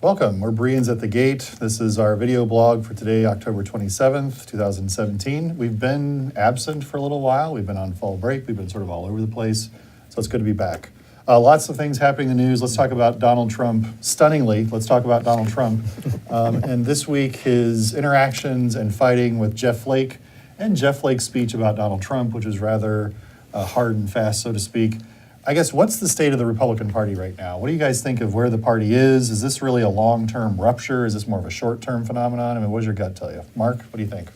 Welcome. We're Bereans at the Gate. This is our video blog for today, October 27th, 2017. We've been absent for a little while. We've been on fall break. We've been sort of all over the place. So it's good to be back. Lots of things happening in the news. Let's talk about Donald Trump. Stunningly, let's talk about Donald Trump. And this week, his interactions and fighting with Jeff Flake, and Jeff Flake's speech about Donald Trump, which is rather hard and fast, so to speak. I guess, what's the state of the Republican Party right now? What do you guys think of where the party is? Is this really a long-term rupture? Is this more of a short-term phenomenon? I mean, what does your gut tell you? Mark, what do you think?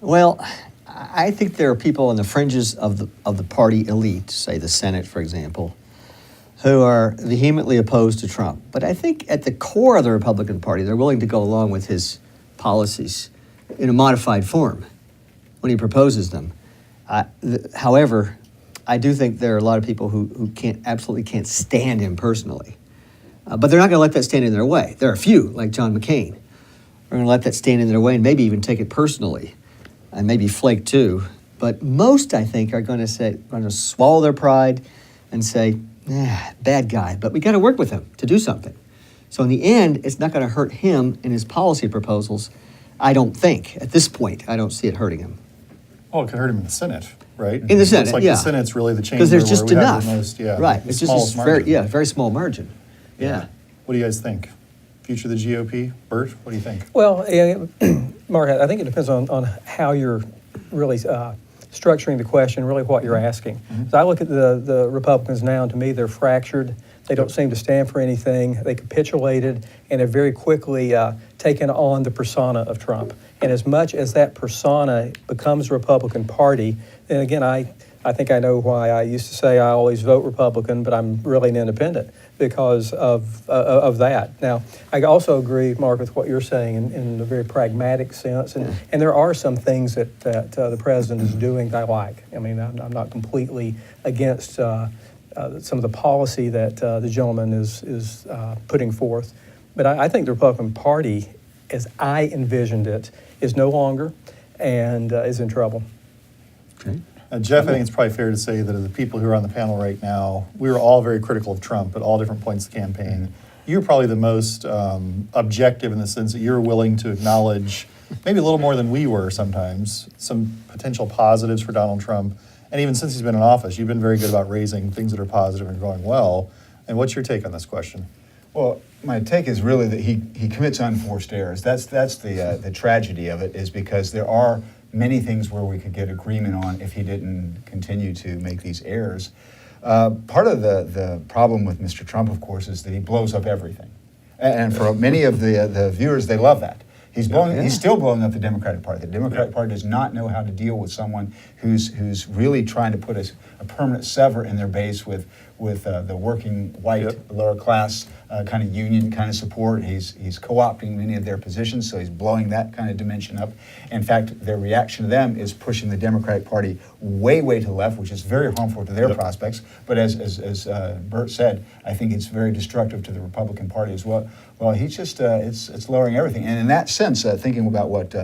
Well, I think there are people on the fringes of the party elite, say the Senate, for example, who are vehemently opposed to Trump. But I think at the core of the Republican Party, they're willing to go along with his policies in a modified form when he proposes them. However, I do think there are a lot of people who absolutely can't stand him personally. But they're not going to let that stand in their way. There are a few, like John McCain, who are going to let that stand in their way and maybe even take it personally, and maybe Flake too. But most, I think, are going to swallow their pride and say, bad guy, but we got to work with him to do something. So in the end, it's not going to hurt him in his policy proposals, I don't think. At this point, I don't see it hurting him. Oh, it could hurt him in the Senate, right? In the Senate, it's like yeah. the Senate's really the chamber because there's just where we enough. have the most, right. the It's smallest just margin. very small margin. Yeah. What do you guys think? Future of the GOP? Bert, what do you think? Well, Mark, I think it depends on how you're really structuring the question, really what you're asking. So I look at the Republicans now, and to me, they're fractured. They don't seem to stand for anything. They capitulated and have very quickly taken on the persona of Trump. And as much as that persona becomes Republican Party, then again, I think I know why I used to say I always vote Republican, but I'm really an independent because of that. Now, I also agree, Mark, with what you're saying in a very pragmatic sense, and there are some things that the president is doing that I like. I mean, I'm not completely against some of the policy that the gentleman is putting forth, but I think the Republican Party, as I envisioned it, is no longer and is in trouble. Okay. Jeff, I think it's probably fair to say that of the people who are on the panel right now, we were all very critical of Trump at all different points of the campaign. You're probably the most objective in the sense that you're willing to acknowledge, maybe a little more than we were sometimes, some potential positives for Donald Trump. And even since he's been in office, you've been very good about raising things that are positive and going well. And what's your take on this question? Well, my take is really that he commits unforced errors. That's the tragedy of it, is because there are many things where we could get agreement on if he didn't continue to make these errors. Part of the problem with Mr. Trump, of course, is that he blows up everything. And for many of the viewers, they love that. He's still blowing up the Democratic Party. The Democratic Party does not know how to deal with someone who's really trying to put a permanent sever in their base with the working white lower class kind of union kind of support. He's co-opting many of their positions, so he's blowing that kind of dimension up. In fact, their reaction to them is pushing the Democratic Party way to the left, which is very harmful to their prospects. But as Bert said, I think it's very destructive to the Republican Party as well. Well, he's just it's lowering everything, and in that sense, thinking about what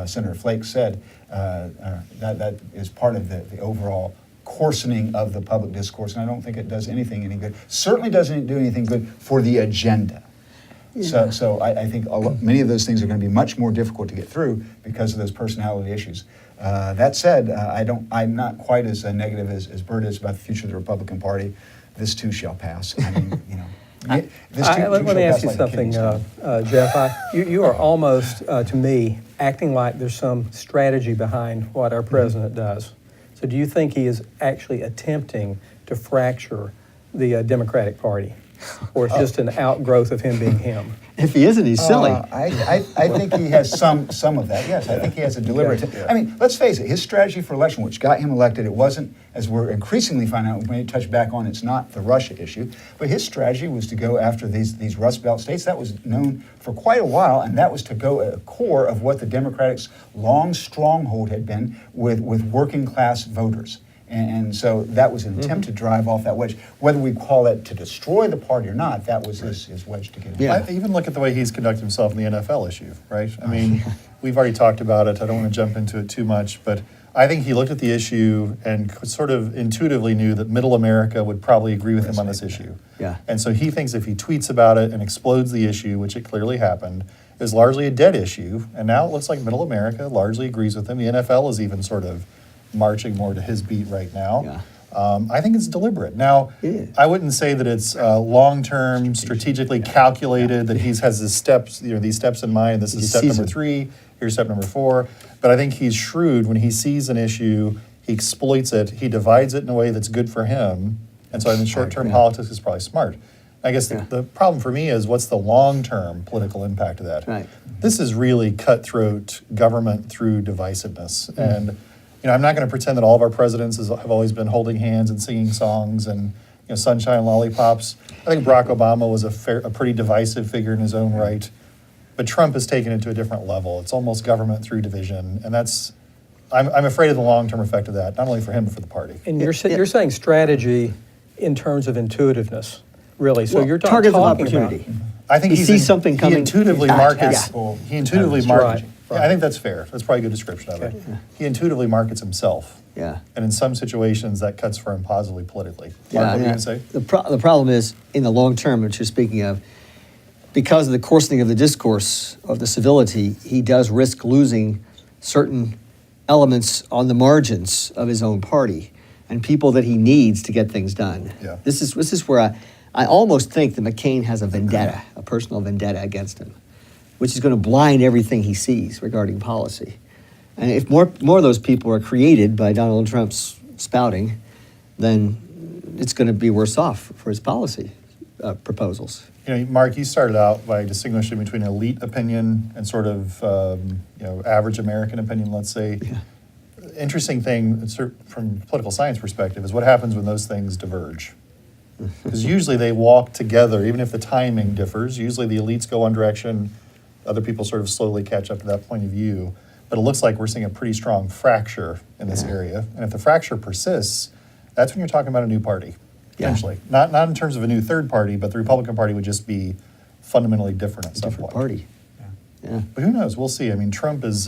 Senator Flake said, that is part of the overall coarsening of the public discourse, and I don't think it does anything any good. Certainly doesn't do anything good for the agenda. Yeah. So I think many of those things are going to be much more difficult to get through because of those personality issues. That said, I'm not quite as negative as Bert is about the future of the Republican Party. This too shall pass. I mean, you know. Let me ask you something, Jeff. You are almost, to me, acting like there's some strategy behind what our president does. So do you think he is actually attempting to fracture the Democratic Party? Or it's just an outgrowth of him being him? If he isn't, he's silly. I think he has some of that, yes. I think he has a deliberate... I mean, let's face it, his strategy for election, which got him elected, it wasn't, as we're increasingly finding out, we may touch back on, it's not the Russia issue, but his strategy was to go after these Rust Belt states. That was known for quite a while, and that was to go at the core of what the Democrats' long stronghold had been with working class voters. And so that was an attempt to drive off that wedge. Whether we call it to destroy the party or not, that was his wedge to get in. Yeah. I even look at the way he's conducted himself in the NFL issue, right? I mean, we've already talked about it. I don't want to jump into it too much, but I think he looked at the issue and sort of intuitively knew that middle America would probably agree with him on this issue. Yeah. And so he thinks if he tweets about it and explodes the issue, which it clearly happened, is largely a dead issue. And now it looks like middle America largely agrees with him. The NFL is even sort of marching more to his beat right now. Yeah. I think it's deliberate. Now, Yeah. I wouldn't say that it's long-term, strategically calculated, that he has his steps, these steps in mind. This is just step sees number them. 3, here's step number 4. But I think he's shrewd when he sees an issue, he exploits it, he divides it in a way that's good for him. And so I think short-term politics is probably smart. I guess the problem for me is what's the long-term political impact of that? Right. This is really cutthroat government through divisiveness. And I'm not going to pretend that all of our presidents have always been holding hands and singing songs and sunshine lollipops. I think Barack Obama was a pretty divisive figure in his own right. But Trump has taken it to a different level. It's almost government through division. And I'm afraid of the long-term effect of that, not only for him, but for the party. And you're saying strategy in terms of intuitiveness, really. So Well, you're targets of talking opportunity. about. I think He sees something coming. He intuitively Yeah. markets. Yeah. He intuitively That's markets. right. Yeah, I think that's fair. That's probably a good description of it. Okay. He intuitively markets himself. Yeah. And in some situations, that cuts for him positively politically. Mark, Yeah, what I were you mean, going to say? the problem is, in the long term, which you're speaking of, because of the coarsening of the discourse, of the civility, he does risk losing certain elements on the margins of his own party and people that he needs to get things done. Yeah. This is where I almost think that McCain has a vendetta, a personal vendetta against him, which is going to blind everything he sees regarding policy. And if more of those people are created by Donald Trump's spouting, then it's going to be worse off for his policy proposals. Mark, you started out by distinguishing between elite opinion and sort of average American opinion, let's say. Yeah. Interesting thing from a political science perspective is what happens when those things diverge. Because usually they walk together, even if the timing differs. Usually the elites go one direction, other people sort of slowly catch up to that point of view. But it looks like we're seeing a pretty strong fracture in this area. And if the fracture persists, that's when you're talking about a new party, Yeah. potentially. Not in terms of a new third party, but the Republican Party would just be fundamentally different at some Different point. party. Yeah. But who knows? We'll see. I mean, Trump is,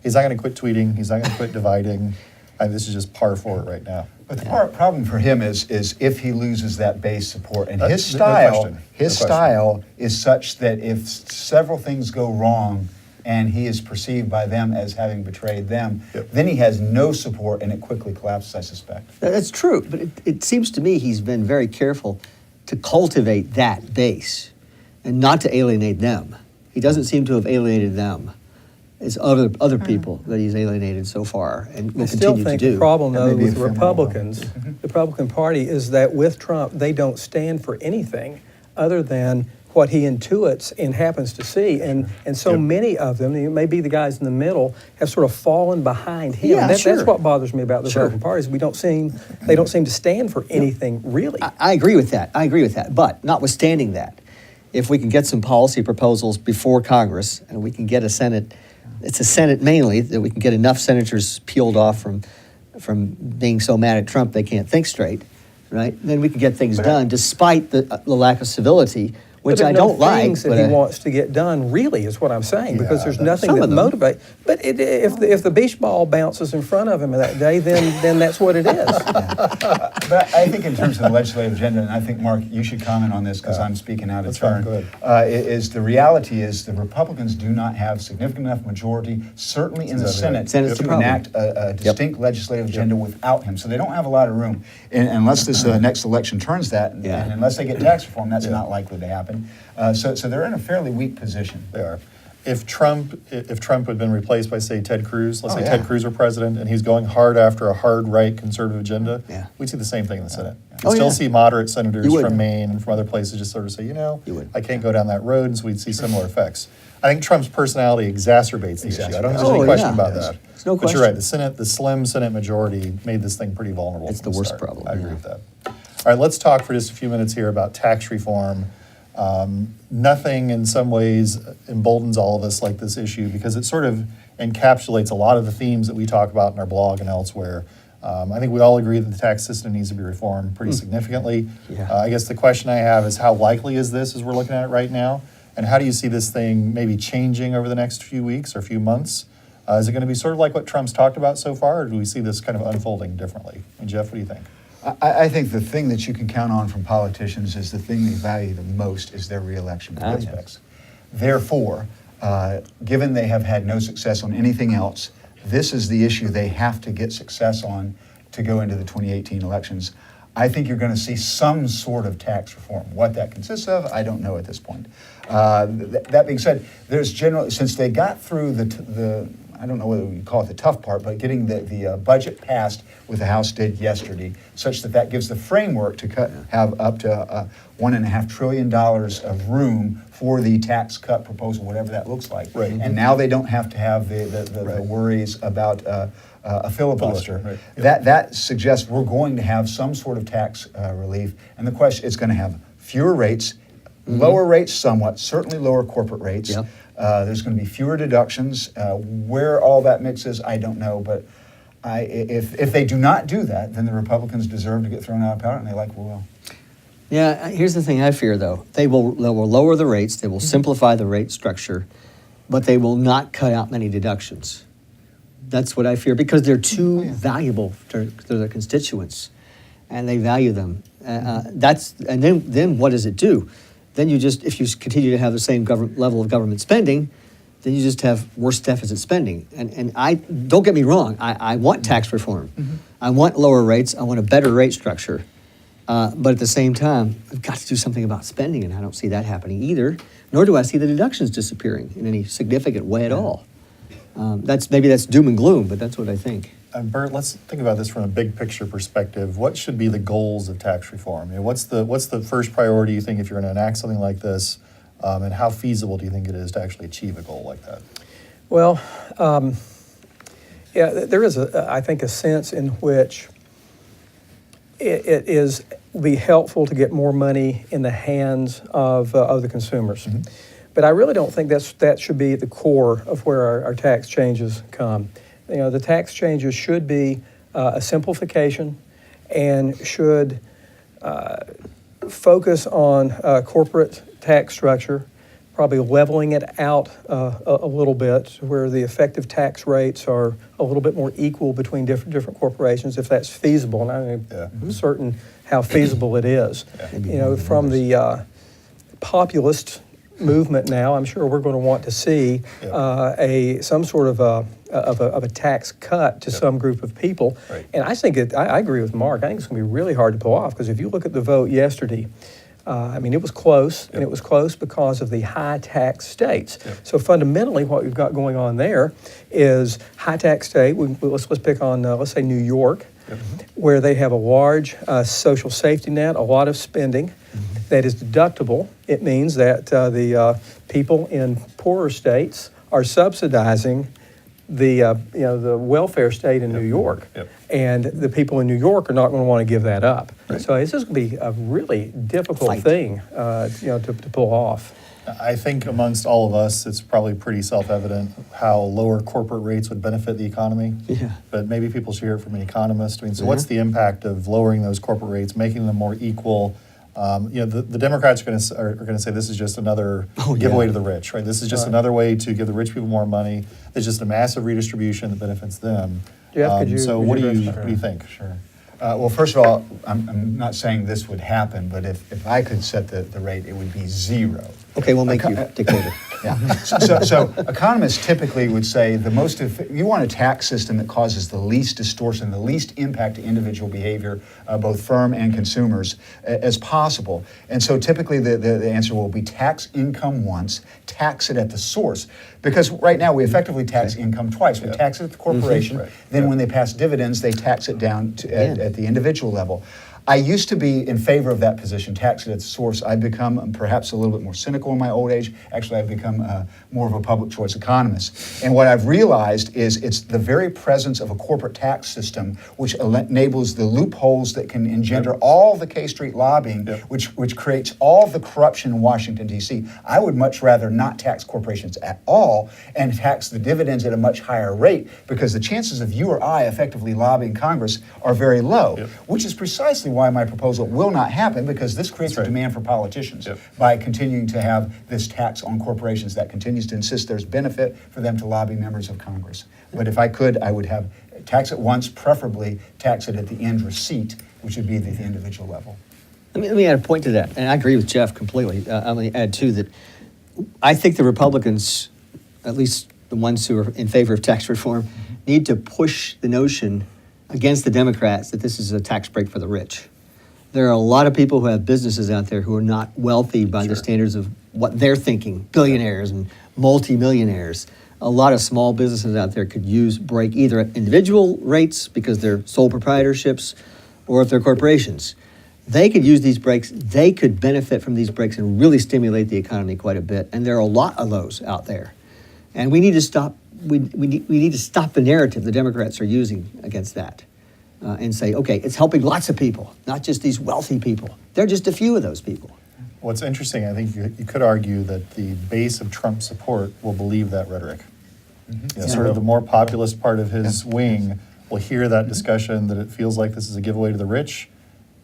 he's not going to quit tweeting. He's not going to quit dividing. This is just par for it right now. But the problem for him is if he loses that base support, and That's his no style, question. No his question. style is such that if several things go wrong, and he is perceived by them as having betrayed them, Yep. then he has no support, and it quickly collapses, I suspect. That's true, but it seems to me he's been very careful to cultivate that base and not to alienate them. He doesn't seem to have alienated them. It's other people that he's alienated so far and will I still continue to think do. the problem, That though, may be with ephemeral. Republicans, the Republican Party, is that with Trump, they don't stand for anything other than what he intuits and happens to see. And so Yep. many of them, maybe the guys in the middle, have sort of fallen behind him. Yeah, sure. That's what bothers me about the Sure. Republican Party, is they don't seem to stand for anything, really. I agree with that. But notwithstanding that, if we can get some policy proposals before Congress and we can get a Senate, it's a Senate mainly, that we can get enough senators peeled off from being so mad at Trump they can't think straight, right? Then we can get things done despite the lack of civility, which But I there are don't no like. things that but he wants to get done, really, is what I'm saying, because there's nothing some that of them. motivates. But if the beach ball bounces in front of him that day, then that's what it is. But I think in terms of the legislative agenda, and I think, Mark, you should comment on this because I'm speaking out of That's fine, turn. go ahead. Is the reality is the Republicans do not have significant enough majority, certainly in the Exactly right. Senate, Senate's to the problem. enact a distinct legislative agenda without him. So they don't have a lot of room. And unless this next election turns that, and Yeah. unless they get tax reform, that's not likely to happen. So they're in a fairly weak position. They are. If Trump had been replaced by, say, Ted Cruz, let's Oh, say yeah. Ted Cruz were president, and he's going hard after a hard right conservative agenda, Yeah. we'd see the same thing in the Senate. Oh, You'd still yeah. see moderate senators You would. from Maine and from other places just sort of say, You would. I can't go down that road, and so we'd see similar effects. I think Trump's personality exacerbates the issue. I don't think there's Oh, any question yeah. about There's- that. there's no But you're right, question. the slim Senate majority made this thing pretty vulnerable. It's from the worst start. problem, I agree yeah. with that. All right, let's talk for just a few minutes here about tax reform. Nothing in some ways emboldens all of us like this issue because it sort of encapsulates a lot of the themes that we talk about in our blog and elsewhere. I think we all agree that the tax system needs to be reformed pretty significantly. Yeah. I guess the question I have is how likely is this as we're looking at it right now? And how do you see this thing maybe changing over the next few weeks or few months? Is it going to be sort of like what Trump's talked about so far, or do we see this kind of unfolding differently? And Jeff, what do you think? I think the thing that you can count on from politicians is the thing they value the most is their reelection prospects. Therefore, given they have had no success on anything else, this is the issue they have to get success on to go into the 2018 elections. I think you're going to see some sort of tax reform. What that consists of, I don't know at this point. That being said, there's generally, since they got through the I don't know whether we call it the tough part, but getting the budget passed with the House did yesterday, such that gives the framework to have up to $1.5 trillion of room for the tax cut proposal, whatever that looks like. Right. And now they don't have to have the worries about a filibuster. Right. Yep. That suggests we're going to have some sort of tax relief, and the question it's going to have fewer rates, lower rates somewhat, certainly lower corporate rates. Yep. There's going to be fewer deductions. Where all that mixes, I don't know. But if they do not do that, then the Republicans deserve to get thrown out of power, and they likely will. Yeah, here's the thing I fear, though. They will lower the rates, they will simplify the rate structure, but they will not cut out many deductions. That's what I fear, because they're too valuable to their constituents, and they value them. And then what does it do? Then if you continue to have the same level of government spending, then you just have worse deficit spending. And I don't get me wrong, I want tax reform. I want lower rates, I want a better rate structure. But at the same time, we've got to do something about spending, and I don't see that happening either, nor do I see the deductions disappearing in any significant way at all. Maybe that's doom and gloom, but that's what I think. Bert, let's think about this from a big picture perspective. What should be the goals of tax reform? What's the first priority you think if you're going to enact something like this, and how feasible do you think it is to actually achieve a goal like that? Well, there is, I think, a sense in which it will be helpful to get more money in the hands of the consumers. Mm-hmm. But I really don't think that should be at the core of where our tax changes come. The tax changes should be a simplification and should focus on corporate tax structure, probably leveling it out a little bit where the effective tax rates are a little bit more equal between different corporations, if that's feasible. And I'm certain how feasible it is. Yeah. From the populist movement now, I'm sure we're going to want to see some sort of a tax cut to some group of people. Right. And I think I agree with Mark. I think it's going to be really hard to pull off, because if you look at the vote yesterday, it was close, and it was close because of the high tax states. Yep. So fundamentally, what we've got going on there is high tax state. Let's pick on let's say New York, where they have a large social safety net, a lot of spending that is deductible. It means that the people in poorer states are subsidizing the welfare state in New York, and the people in New York are not going to want to give that up. Right. So this is going to be a really difficult thing, to pull off. I think amongst all of us, it's probably pretty self-evident how lower corporate rates would benefit the economy. Yeah. But maybe people should hear it from an economist. What's the impact of lowering those corporate rates, making them more equal? The Democrats are going to say this is just another giveaway to the rich, right? This is just another way to give the rich people more money. It's just a massive redistribution that benefits them. Jeff, what do you think? Sure. Well, first of all, I'm not saying this would happen, but if I could set the rate, it would be zero. Okay, we'll make you dictator. Yeah. So economists typically would say you want a tax system that causes the least distortion, the least impact to individual behavior, both firm and consumers, as possible. And so typically the answer will be tax income once, tax it at the source. Because right now we effectively tax income twice. We tax it at the corporation, then when they pass dividends, they tax it down at the individual level. I used to be in favor of that position, tax it at the source. I've become perhaps a little bit more cynical in my old age. Actually, I've become more of a public choice economist. And what I've realized is it's the very presence of a corporate tax system which enables the loopholes that can engender all the K Street lobbying, which creates all the corruption in Washington, D.C. I would much rather not tax corporations at all and tax the dividends at a much higher rate, because the chances of you or I effectively lobbying Congress are very low, which is precisely why my proposal will not happen, because this creates That's right. a demand for politicians Yep. by continuing to have this tax on corporations that continues to insist there's benefit for them to lobby members of Congress. But if I could, I would have tax it once, preferably tax it at the end receipt, which would be at the individual level. Let me add a point to that, and I agree with Jeff completely. I'm going to add, too, that I think the Republicans, at least the ones who are in favor of tax reform, need to push the notion against the Democrats that this is a tax break for the rich. There are a lot of people who have businesses out there who are not wealthy by the standards of what they're thinking, billionaires and multimillionaires. A lot of small businesses out there could use break either at individual rates because they're sole proprietorships, or if they're corporations. They could use these breaks. They could benefit from these breaks and really stimulate the economy quite a bit. And there are a lot of those out there. And we need to stop. We need to stop the narrative the Democrats are using against that, and say, okay, it's helping lots of people, not just these wealthy people. They're just a few of those people. What's interesting, I think you could argue that the base of Trump support will believe that rhetoric. You know, sort of the more populist part of his wing will hear that discussion, that it feels like this is a giveaway to the rich,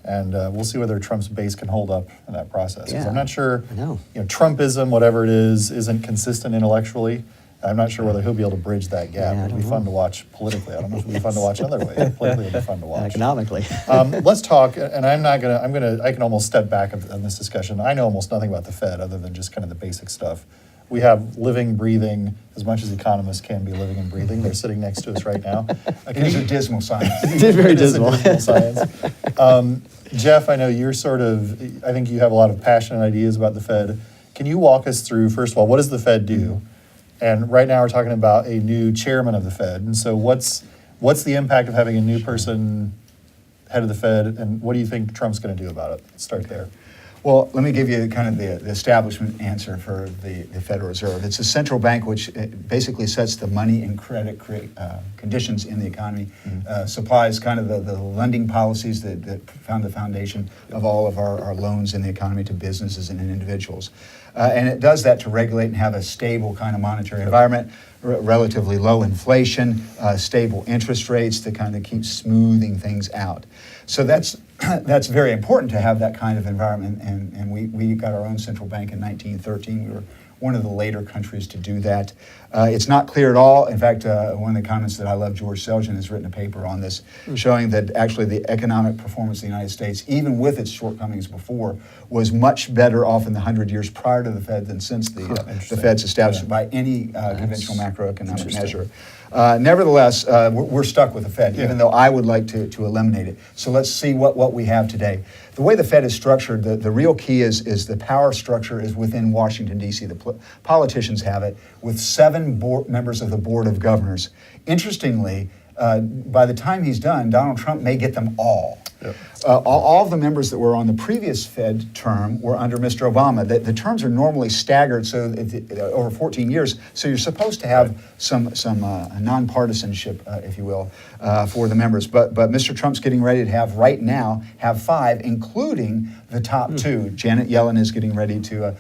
and we'll see whether Trump's base can hold up in that process. 'Cause Yeah, I'm not sure, I know. Trumpism, whatever it is, isn't consistent intellectually. I'm not sure whether he'll be able to bridge that gap. Yeah, I It'll be don't fun know. to watch politically. I don't know if it'll be fun to watch another way. Politically, it'll be fun to watch. Economically. Let's talk, and I can almost step back on this discussion. I know almost nothing about the Fed other than just kind of the basic stuff. We have living, breathing, as much as economists can be living and breathing. They're sitting next to us right now. It is a dismal science. It is very It is a dismal. science. Jeff, I know you're I think you have a lot of passionate ideas about the Fed. Can you walk us through, first of all, what does the Fed do? And right now we're talking about a new chairman of the Fed. And so what's the impact of having a new person head of the Fed, and what do you think Trump's going to do about it? Let's start there. Well, let me give you kind of the establishment answer for the Federal Reserve. It's a central bank which basically sets the money and credit conditions in the economy, supplies kind of the lending policies that found the foundation of all of our loans in the economy to businesses and individuals. And it does that to regulate and have a stable kind of monetary environment, relatively low inflation, stable interest rates to kind of keep smoothing things out. So that's very important to have that kind of environment, and we got our own central bank in 1913. We were one of the later countries to do that. It's not clear at all. In fact, one of the comments that I love, George Selgin, has written a paper on this, showing that actually the economic performance of the United States, even with its shortcomings before, was much better off in the 100 years prior to the Fed than since the Fed's establishment by any conventional macroeconomic measure. Nevertheless, we're stuck with the Fed, even though I would like to eliminate it. So let's see what we have today. The way the Fed is structured, the real key is the power structure is within Washington, D.C. The politicians have it, with 7 members of the Board of Governors. Interestingly, by the time he's done, Donald Trump may get them all. Yep. All of the members that were on the previous Fed term were under Mr. Obama. The terms are normally staggered over 14 years, so you're supposed to have some nonpartisanship, if you will, for the members. But Mr. Trump's getting ready to have 5, including the top 2. Janet Yellen is getting ready to,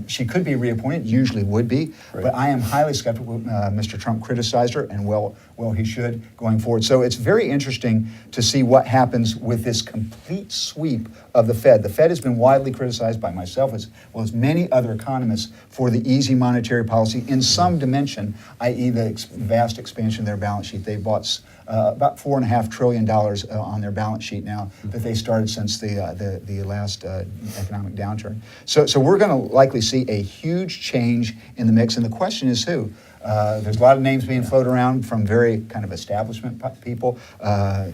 she could be reappointed, usually would be, but I am highly skeptical. Mr. Trump criticized her, and well he should, going forward. So it's very interesting to see what happens with this complete sweep of the Fed. The Fed has been widely criticized by myself as well as many other economists for the easy monetary policy in some dimension, i.e. the vast expansion of their balance sheet. They bought about $4.5 trillion on their balance sheet now that they started since the last economic downturn. So we're going to likely see a huge change in the mix, and the question is who? There's a lot of names being floated around from very kind of establishment people.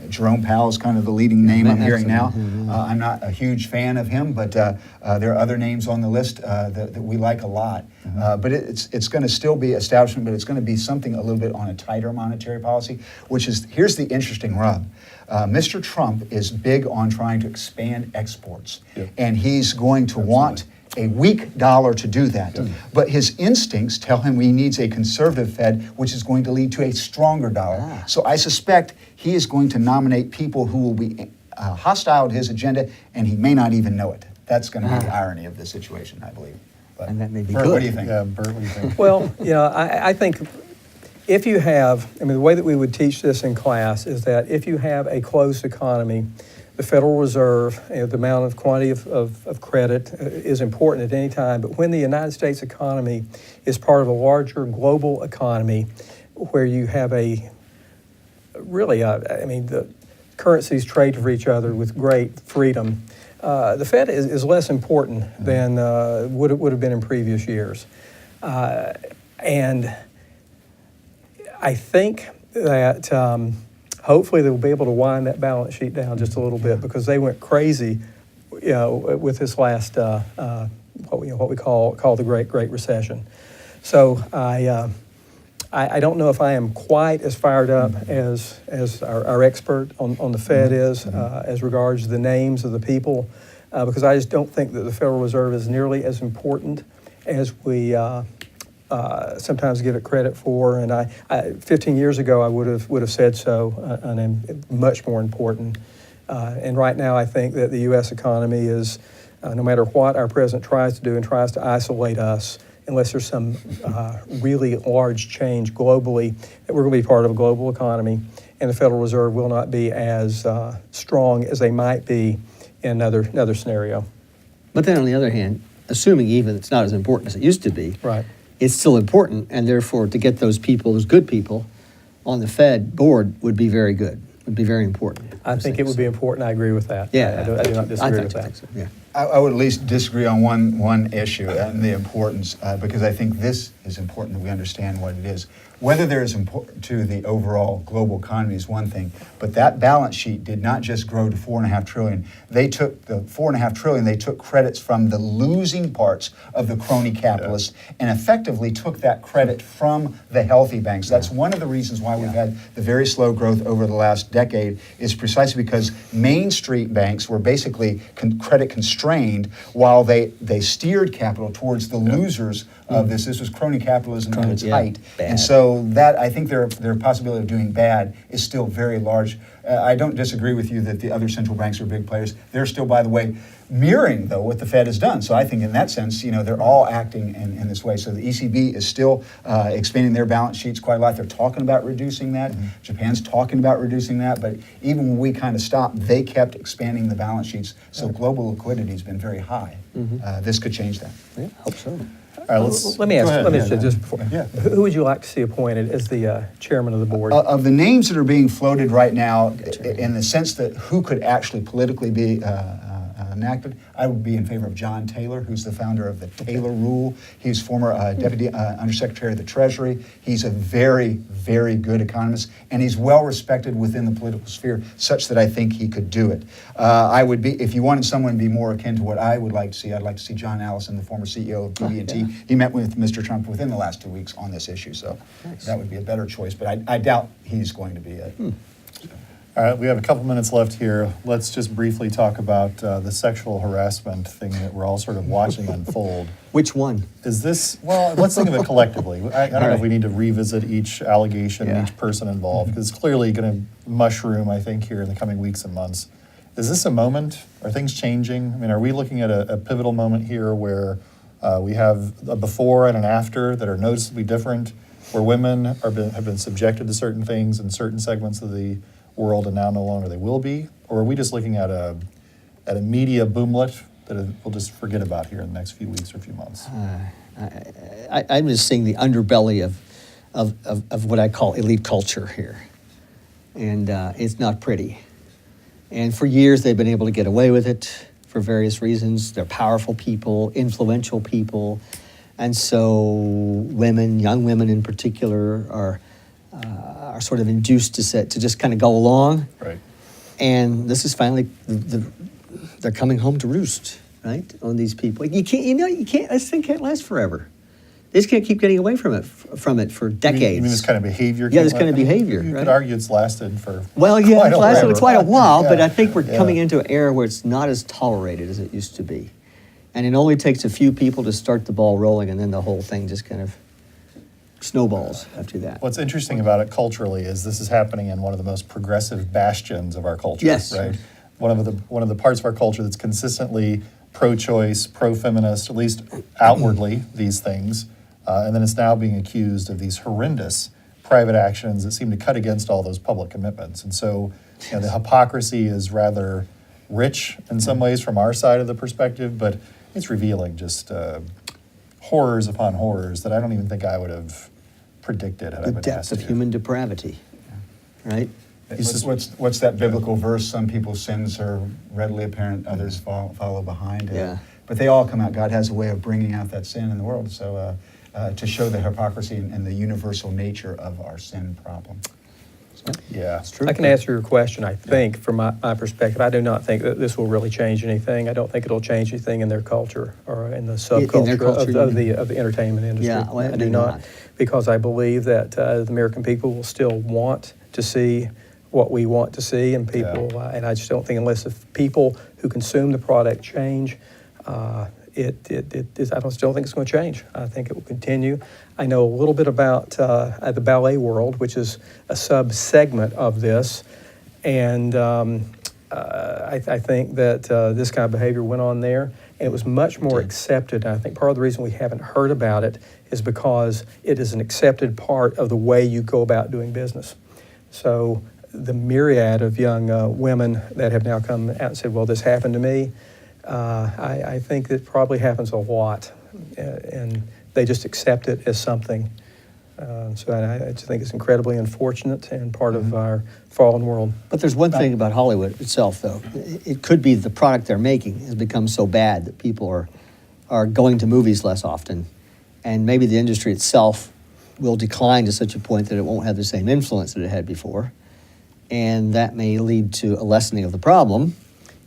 Jerome Powell is kind of the leading name I'm hearing now. I'm not a huge fan of him, but there are other names on the list that we like a lot. But it's going to still be establishment, but it's going to be something a little bit on a tighter monetary policy, here's the interesting rub. Mr. Trump is big on trying to expand exports, and he's going to want a weak dollar to do that. But his instincts tell him he needs a conservative Fed, which is going to lead to a stronger dollar. So I suspect he is going to nominate people who will be hostile to his agenda, and he may not even know it. That's going to be the irony of the situation, I believe. But And that may be Bert, good. what do you think? Yeah, Bert, what do you think? Well, I think if you have, the way that we would teach this in class is that if you have a closed economy, the Federal Reserve, the amount of quantity of credit is important at any time. But when the United States economy is part of a larger global economy where you have the currencies trade for each other with great freedom, the Fed is less important than would have been in previous years. And I think that hopefully they'll be able to wind that balance sheet down just a little bit, because they went crazy, with this last what we call the Great Recession. So I don't know if I am quite as fired up as our expert on the Fed is as regards the names of the people, because I just don't think that the Federal Reserve is nearly as important as we sometimes give it credit for. And I 15 years ago I would have said so, and I'm much more important. And right now I think that the U.S. economy is, no matter what our president tries to do and tries to isolate us, unless there's some really large change globally, that we're going to be part of a global economy, and the Federal Reserve will not be as strong as they might be in another scenario. But then on the other hand, assuming even it's not as important as it used to be, Right. it's still important, and therefore to get those people, those good people, on the Fed board would be very good, would be very important. I think it would be important. I agree with that. Yeah. I do not disagree I with that. think so, yeah. I would at least disagree on one issue and the importance, because I think this is important that we understand what it is. Whether there is important to the overall global economy is one thing, but that balance sheet did not just grow to $4.5 trillion. They took the $4.5 trillion. They took credits from the losing parts of the crony capitalists and effectively took that credit from the healthy banks. That's one of the reasons why we've had the very slow growth over the last decade, is precisely because Main Street banks were basically credit constrained while they steered capital towards the losers of this. This was crony capitalism at its height. Bad. And so that, I think their possibility of doing bad is still very large. I don't disagree with you that the other central banks are big players. They're still, by the way, mirroring, though, what the Fed has done. So I think in that sense, they're all acting in this way. So the ECB is still expanding their balance sheets quite a lot. They're talking about reducing that. Japan's talking about reducing that. But even when we kind of stopped, they kept expanding the balance sheets. So global liquidity has been very high. This could change that. Yeah, I hope so. All right, let's Let me go ask. ahead. Let me Yeah, say just before. Yeah. Who would you like to see appointed as the chairman of the board? Of the names that are being floated right now, in the sense that who could actually politically be enacted, I would be in favor of John Taylor, who's the founder of the Taylor Rule. He's former Deputy Undersecretary of the Treasury. He's a very, very good economist, and he's well respected within the political sphere, such that I think he could do it. I would be, if you wanted someone to be more akin to what I would like to see, I'd like to see John Allison, the former CEO of BB&T. He met with Mr. Trump within the last 2 weeks on this issue, so that would be a better choice, but I doubt he's going to be it. All right, we have a couple minutes left here. Let's just briefly talk about the sexual harassment thing that we're all sort of watching unfold. Which one? Is this, well, let's think of it collectively. I don't know if we need to revisit each allegation, Yeah. each person involved, because it's clearly going to mushroom, I think, here in the coming weeks and months. Is this a moment? Are things changing? I mean, are we looking at a pivotal moment here where we have a before and an after that are noticeably different, where women have been subjected to certain things in certain segments of the world and now no longer they will be? Or are we just looking at a media boomlet that we'll just forget about here in the next few weeks or few months? I'm just seeing the underbelly of what I call elite culture here. And it's not pretty. And for years they've been able to get away with it for various reasons. They're powerful people, influential people. And so women, young women in particular, are sort of induced to just kind of go along. Right. And this is finally, they're coming home to roost, right, on these people. You can't, this thing can't last forever. They just can't keep getting away from it for decades. You mean this kind of behavior? Yeah, this kind of behavior, You right? could argue it's lasted for Well, yeah, quite it's a lasted forever. quite a while, but Yeah. I think we're Yeah. coming into an era where it's not as tolerated as it used to be. And it only takes a few people to start the ball rolling, and then the whole thing just kind of snowballs after that. What's interesting about it culturally is this is happening in one of the most progressive bastions of our culture. Yes. Right. One of the parts of our culture that's consistently pro-choice, pro-feminist, at least outwardly, these things, and then it's now being accused of these horrendous private actions that seem to cut against all those public commitments. And so, the hypocrisy is rather rich in some ways from our side of the perspective, but it's revealing just horrors upon horrors that I don't even think I would have predicted had I The been depth asked of to. human depravity, right? What's that biblical verse? Some people's sins are readily apparent, others follow behind. Yeah. But they all come out. God has a way of bringing out that sin in the world. So to show the hypocrisy and the universal nature of our sin problem. Yeah. It's true. I can answer your question, I think, from my perspective. I do not think that this will really change anything. I don't think it'll change anything in their culture or in the subculture culture, of you the entertainment industry. Yeah, well, I do maybe not, not. because I believe that the American people will still want to see what we want to see, and people, and I just don't think unless if people who consume the product change, I still think it's going to change. I think it will continue. I know a little bit about the ballet world, which is a sub-segment of this, and I think that this kind of behavior went on there, and it was much more accepted. And I think part of the reason we haven't heard about it is because it is an accepted part of the way you go about doing business. So the myriad of young women that have now come out and said, well, this happened to me, I think that probably happens a lot, and they just accept it as something. So I just think it's incredibly unfortunate and part of our fallen world. But there's one thing about Hollywood itself, though. It could be the product they're making has become so bad that people are going to movies less often, and maybe the industry itself will decline to such a point that it won't have the same influence that it had before, and that may lead to a lessening of the problem.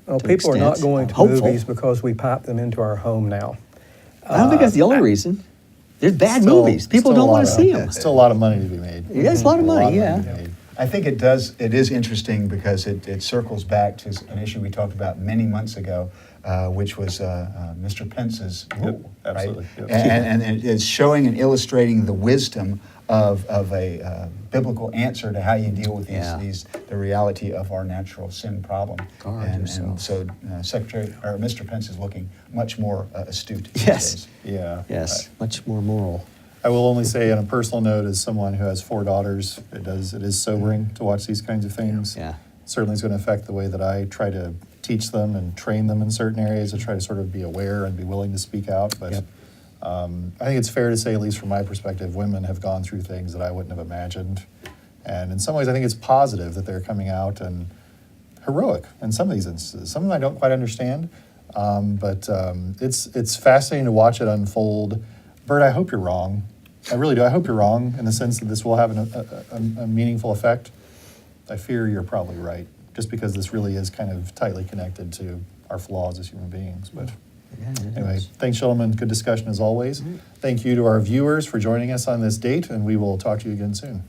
Well, to people are not extent. going to Hopeful. movies because we pipe them into our home now. I don't think that's the only reason. There's bad Still- movies. People still a don't want to lot see of- them. Still a lot of money to be made. Yeah, it's a lot of money, to be yeah. made. I think it is interesting because it circles back to an issue we talked about many months ago, which was Mr. Pence's rule, absolutely, right? yep. And it's showing and illustrating the wisdom of a biblical answer to how you deal with Yeah. the reality of our natural sin problem. Guard And yourself. so Mr. Pence is looking much more astute these Yes. days. Yeah. Yes, much more moral. I will only say on a personal note, as someone who has 4 daughters, it is sobering to watch these kinds of things. Yeah. Certainly is going to affect the way that I try to teach them and train them in certain areas, to try to sort of be aware and be willing to speak out. But Yep. I think it's fair to say, at least from my perspective, women have gone through things that I wouldn't have imagined. And in some ways, I think it's positive that they're coming out and heroic in some of these instances. Some of them I don't quite understand, but it's fascinating to watch it unfold. Bert, I hope you're wrong. I really do. I hope you're wrong in the sense that this will have a meaningful effect. I fear you're probably right, just because this really is kind of tightly connected to our flaws as human beings. But Yeah, it anyway, is. thanks, gentlemen. Good discussion as always. Thank you to our viewers for joining us on this date, and we will talk to you again soon.